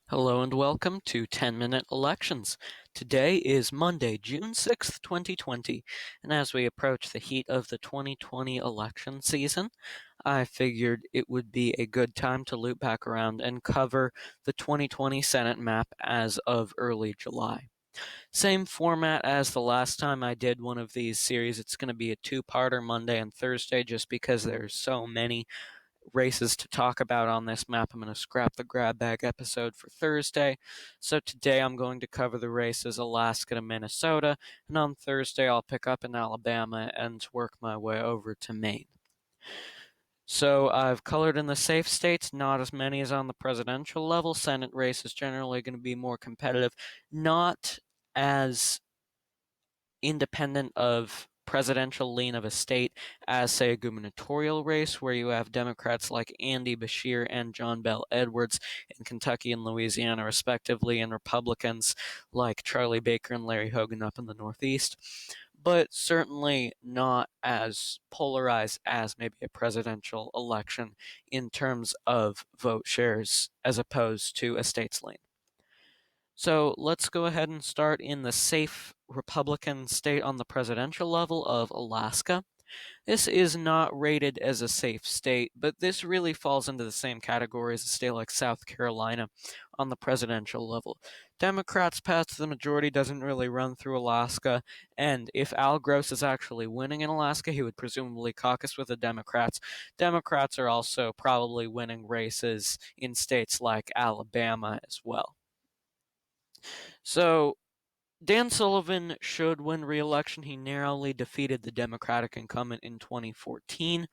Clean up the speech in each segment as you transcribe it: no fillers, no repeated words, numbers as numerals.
Hello and welcome to 10-Minute Elections. Today is Monday, June 6th, 2020, and as we approach the heat of the 2020 election season, I figured it would be a good time to loop back around and cover the 2020 Senate map as of early July. Same format as the last time I did one of these series. It's going to be a two-parter Monday and Thursday just because there's so many races to talk about on this map. I'm going to scrap the grab bag episode for Thursday. So today I'm going to cover the races Alaska to Minnesota, and on Thursday I'll pick up in Alabama and work my way over to Maine. So I've colored in the safe states, not as many as on the presidential level. Senate race is generally going to be more competitive, not as independent of presidential lean of a state as, say, a gubernatorial race where you have Democrats like Andy Beshear and John Bel Edwards in Kentucky and Louisiana, respectively, and Republicans like Charlie Baker and Larry Hogan up in the Northeast, but certainly not as polarized as maybe a presidential election in terms of vote shares as opposed to a state's lean. So let's go ahead and start in the safe Republican state on the presidential level of Alaska. This is not rated as a safe state, but this really falls into the same category as a state like South Carolina on the presidential level. Democrats' path to the majority doesn't really run through Alaska, and if Al Gross is actually winning in Alaska, he would presumably caucus with the Democrats. Democrats are also probably winning races in states like Alabama as well. So Dan Sullivan should win re-election. He narrowly defeated the Democratic incumbent in 2014,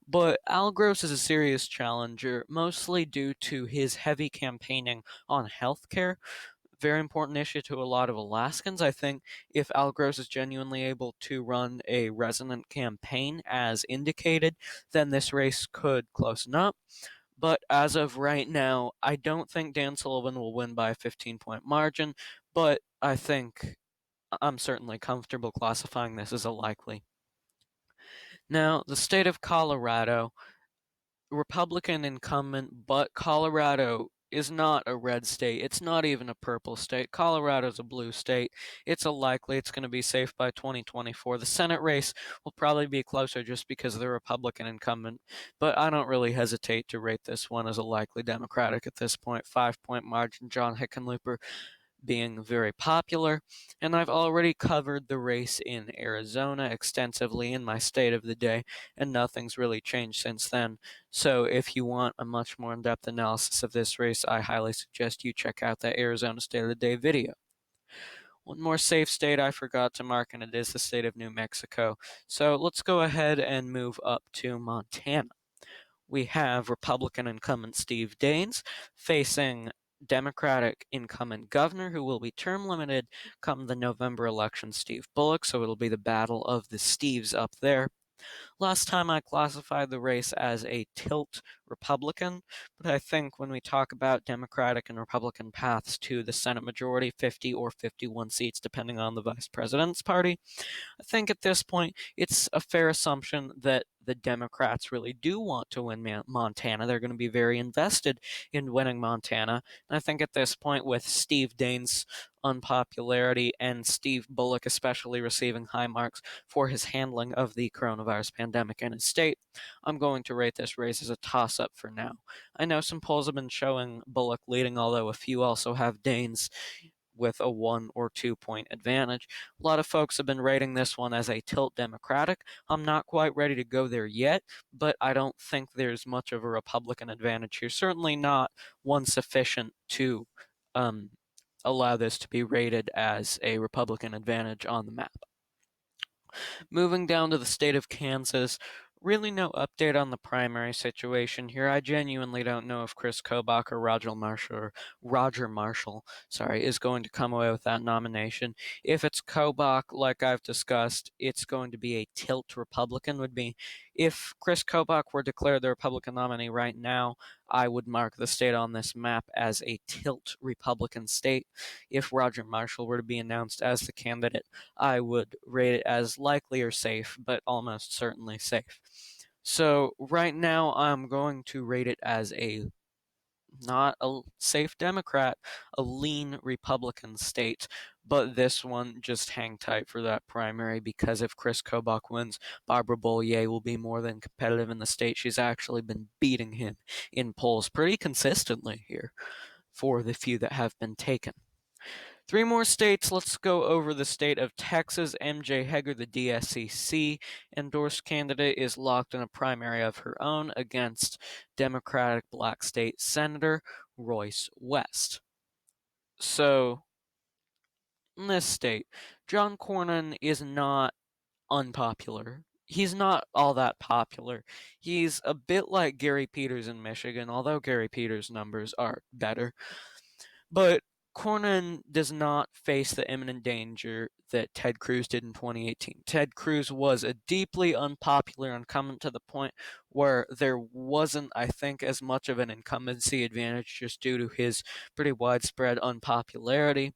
but Al Gross is a serious challenger, mostly due to his heavy campaigning on healthcare. Very important issue to a lot of Alaskans. I think if Al Gross is genuinely able to run a resonant campaign as indicated, then this race could close up. But as of right now, I don't think Dan Sullivan will win by a 15-point margin, but I think I'm certainly comfortable classifying this as a likely. Now, the state of Colorado, Republican incumbent, but Colorado is not a red state. It's not even a purple state. Colorado's a blue state. It's a likely it's going to be safe by 2024. The Senate race will probably be closer just because of the Republican incumbent, but I don't really hesitate to rate this one as a likely Democratic at this point. 5-point margin, John Hickenlooper being very popular, and I've already covered the race in Arizona extensively in my State of the Day, and nothing's really changed since then. So if you want a much more in-depth analysis of this race, I highly suggest you check out that Arizona State of the Day video. One more safe state I forgot to mark, and it is the state of New Mexico. So let's go ahead and move up to Montana. We have Republican incumbent Steve Daines facing Democratic incumbent governor, who will be term limited come the November election, Steve Bullock. So it'll be the battle of the Steves up there. Last time I classified the race as a tilt Republican, but I think when we talk about Democratic and Republican paths to the Senate majority, 50 or 51 seats, depending on the vice president's party, I think at this point it's a fair assumption that the Democrats really do want to win Montana. They're going to be very invested in winning Montana. And I think at this point, with Steve Daines' unpopularity and Steve Bullock especially receiving high marks for his handling of the coronavirus pandemic in his state, I'm going to rate this race as a toss-up for now. I know some polls have been showing Bullock leading, although a few also have Daines with a 1 or 2 point advantage. A lot of folks have been rating this one as a tilt Democratic. I'm not quite ready to go there yet, but I don't think there's much of a Republican advantage here. Certainly not one sufficient to um, allow this to be rated as a Republican advantage on the map. Moving down to the state of Kansas, really no update on the primary situation here. I genuinely don't know if Chris Kobach or Roger Marshall, sorry, is going to come away with that nomination. If it's Kobach, like I've discussed, it's going to be a tilt Republican. Would be if Chris Kobach were declared the Republican nominee right now, I would mark the state on this map as a tilt Republican state. If Roger Marshall were to be announced as the candidate, I would rate it as likely or safe, but almost certainly safe. So right now I'm going to rate it as a not a safe Democrat, a lean Republican state. But this one, just hang tight for that primary, because if Chris Kobach wins, Barbara Bollier will be more than competitive in the state. She's actually been beating him in polls pretty consistently here for the few that have been taken. Three more states. Let's go over the state of Texas. MJ Heger, the DSCC endorsed candidate, is locked in a primary of her own against Democratic Black State Senator Royce West. So, in this state, John Cornyn is not unpopular. He's not all that popular. He's a bit like Gary Peters in Michigan, although Gary Peters' numbers are better. But Cornyn does not face the imminent danger that Ted Cruz did in 2018. Ted Cruz was a deeply unpopular incumbent to the point where there wasn't, I think, as much of an incumbency advantage just due to his pretty widespread unpopularity,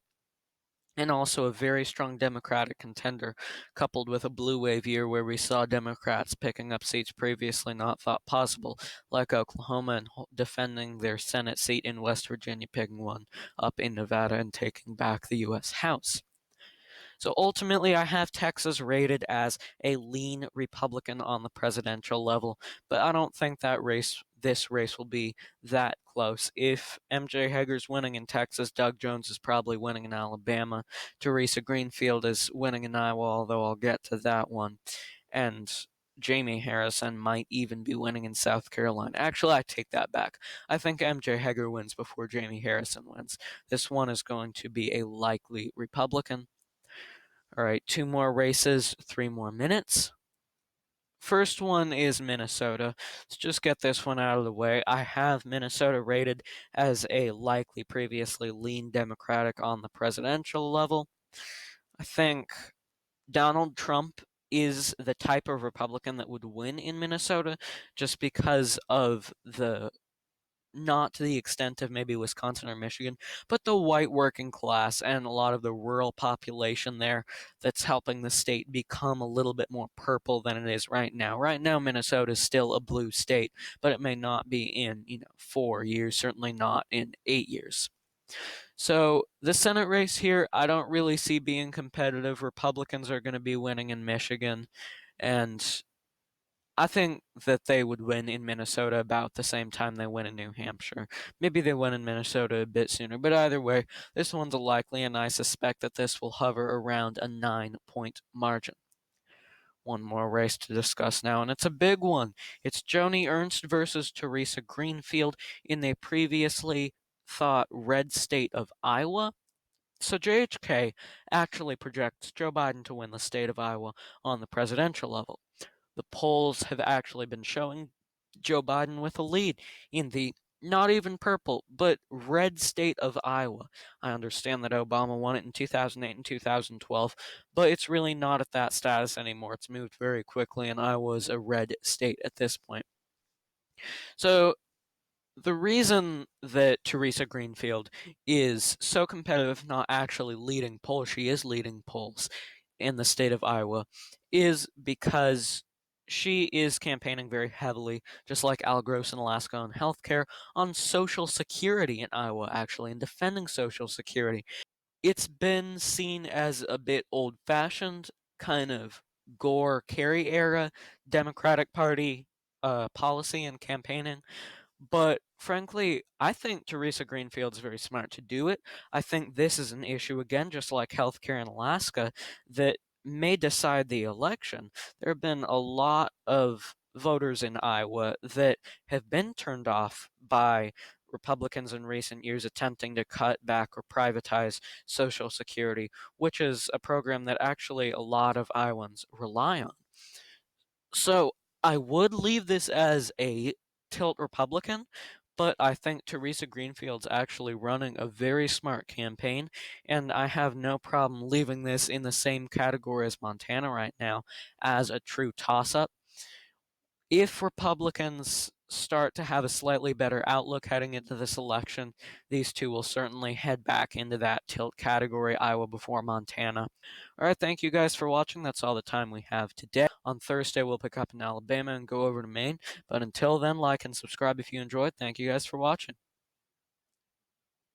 and also a very strong Democratic contender, coupled with a blue wave year where we saw Democrats picking up seats previously not thought possible, like Oklahoma, and defending their Senate seat in West Virginia, picking one up in Nevada, and taking back the U.S. House. So ultimately, I have Texas rated as a lean Republican on the presidential level, but I don't think this race will be that close. If MJ Heger's winning in Texas, Doug Jones is probably winning in Alabama. Teresa Greenfield is winning in Iowa, although I'll get to that one. And Jamie Harrison might even be winning in South Carolina. Actually, I take that back. I think MJ Heger wins before Jamie Harrison wins. This one is going to be a likely Republican. All right, two more races, 3 more minutes. First one is Minnesota. Let's just get this one out of the way. I have Minnesota rated as a likely previously lean Democratic on the presidential level. I think Donald Trump is the type of Republican that would win in Minnesota just because of not to the extent of maybe Wisconsin or Michigan, but the white working class and a lot of the rural population there that's helping the state become a little bit more purple than it is right now. Right now, Minnesota is still a blue state, but it may not be in, 4 years, certainly not in 8 years. So the Senate race here, I don't really see being competitive. Republicans are going to be winning in Michigan, and I think that they would win in Minnesota about the same time they win in New Hampshire. Maybe they win in Minnesota a bit sooner, but either way, this one's a likely, and I suspect that this will hover around a 9-point margin. One more race to discuss now, and it's a big one. It's Joni Ernst versus Teresa Greenfield in the previously thought red state of Iowa. So JHK actually projects Joe Biden to win the state of Iowa on the presidential level. The polls have actually been showing Joe Biden with a lead in the not even purple, but red state of Iowa. I understand that Obama won it in 2008 and 2012, but it's really not at that status anymore. It's moved very quickly, and Iowa is a red state at this point. So the reason that Teresa Greenfield is so competitive, not actually leading polls, she is leading polls in the state of Iowa, is because she is campaigning very heavily, just like Al Gross in Alaska on healthcare, on Social Security in Iowa, actually, and defending Social Security. It's been seen as a bit old fashioned, kind of Gore Kerry era Democratic Party policy and campaigning. But frankly, I think Teresa Greenfield's very smart to do it. I think this is an issue, again, just like healthcare in Alaska, that may decide the election. There have been a lot of voters in Iowa that have been turned off by Republicans in recent years attempting to cut back or privatize Social Security, which is a program that actually a lot of Iowans rely on. So I would leave this as a tilt Republican, but I think Teresa Greenfield's actually running a very smart campaign, and I have no problem leaving this in the same category as Montana right now as a true toss up. If Republicans start to have a slightly better outlook heading into this election, these two will certainly head back into that tilt category, Iowa before Montana. All right, thank you guys for watching. That's all the time we have today. On Thursday, we'll pick up in Alabama and go over to Maine. But until then, like and subscribe if you enjoyed. Thank you guys for watching.